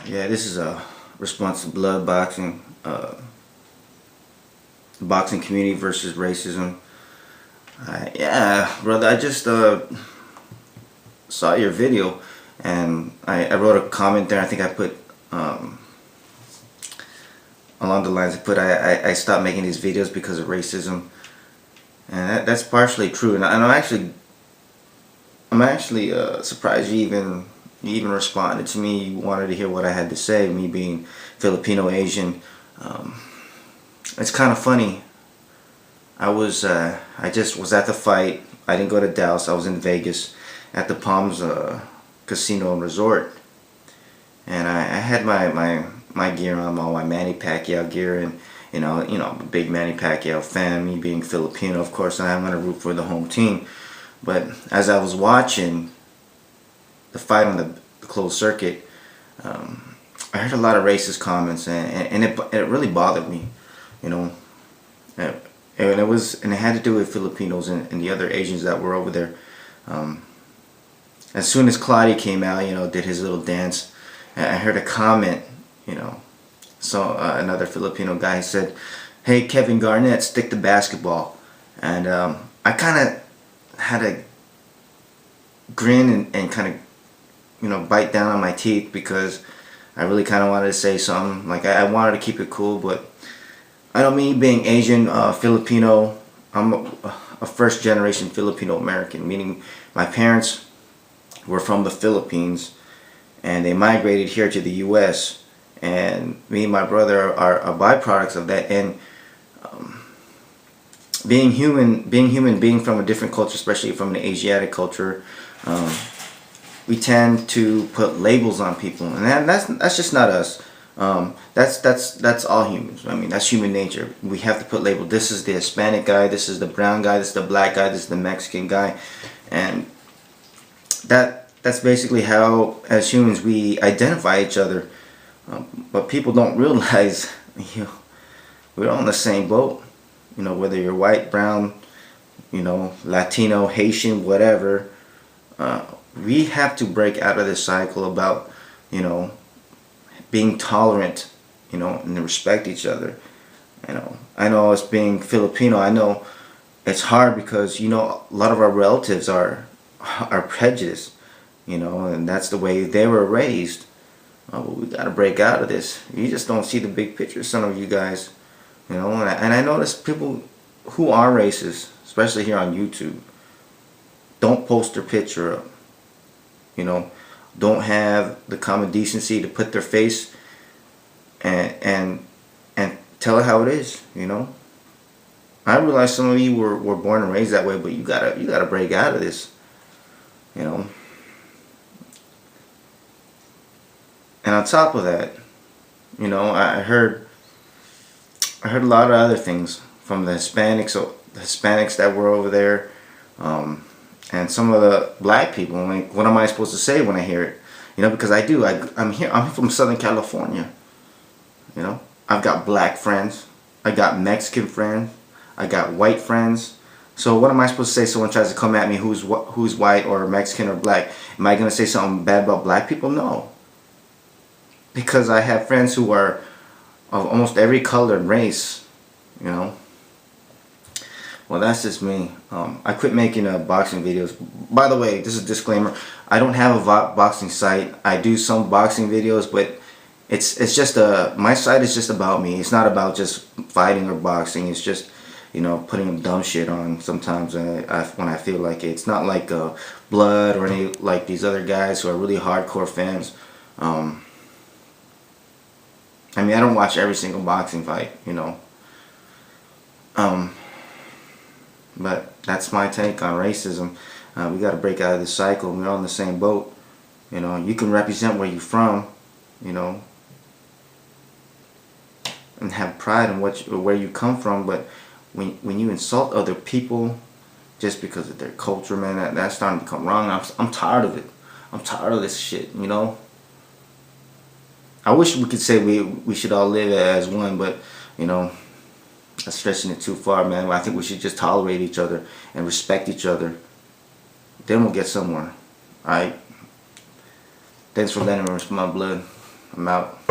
Yeah, this is a response to blood boxing, boxing community versus racism. Yeah, brother, I just saw your video, and I wrote a comment there. I think I put along the lines. I stopped making these videos because of racism, and that's partially true. And I'm actually surprised you even responded to me. You wanted to hear what I had to say. Me being Filipino Asian, it's kind of funny. I just was at the fight. I didn't go to Dallas. I was in Vegas at the Palms Casino and Resort, and I had my gear on, all my Manny Pacquiao gear, and I'm a big Manny Pacquiao fan. Me being Filipino, of course, I'm gonna root for the home team. But as I was watching the fight on the closed circuit, I heard a lot of racist comments, and it really bothered me, you know. And it had to do with Filipinos and the other Asians that were over there. As soon as Claudia came out, did his little dance, I heard a comment, so another Filipino guy said, "Hey, Kevin Garnett, stick to basketball," and I kind of had a grin and kind of bite down on my teeth, because I really kind of wanted to say something. Like, I wanted to keep it cool, but I know, me being Asian, Filipino, I'm a first generation Filipino American, meaning my parents were from the Philippines and they migrated here to the US, and me and my brother are byproducts of that. And being from a different culture, especially from an Asiatic culture, we tend to put labels on people, and that's just not us. That's all humans. I mean, that's human nature. We have to put labels. This is the Hispanic guy, this is the brown guy, this is the black guy, this is the Mexican guy, and that's basically how, as humans, we identify each other. But people don't realize, we're all in the same boat. Whether you're white, brown, Latino, Haitian, whatever. We have to break out of this cycle about, being tolerant, and respect each other. I know, as being Filipino, I know it's hard because, a lot of our relatives are prejudiced, and that's the way they were raised. But we got to break out of this. You just don't see the big picture, some of you guys, and I notice people who are racist, especially here on YouTube, don't post their picture up, don't have the common decency to put their face and tell it how it is. I realize some of you were born and raised that way, but you gotta break out of this. And on top of that, I heard a lot of other things from the Hispanics that were over there, and some of the black people. Like, what am I supposed to say when I hear it? Because I'm from Southern California. I've got black friends, I got Mexican friends, I got white friends. So what am I supposed to say? Someone tries to come at me who's white or Mexican or black. Am I going to say something bad about black people? No. Because I have friends who are of almost every color and race, Well, that's just me. I quit making boxing videos. By the way, this is a disclaimer. I don't have a boxing site. I do some boxing videos, but it's just my site is just about me. It's not about just fighting or boxing. It's just, putting dumb shit on sometimes when I feel like it. It's not like Blood or any like these other guys who are really hardcore fans. I mean, I don't watch every single boxing fight, But that's my take on racism. We got to break out of this cycle. We're all in the same boat. You can represent where you're from, and have pride in where you come from. But when you insult other people just because of their culture, man, that's starting to become wrong. I'm tired of it. I'm tired of this shit. I wish we could say we should all live as one, but that's stretching it too far, man. I think we should just tolerate each other and respect each other. Then we'll get somewhere. Alright? Thanks for letting me respect my blood. I'm out.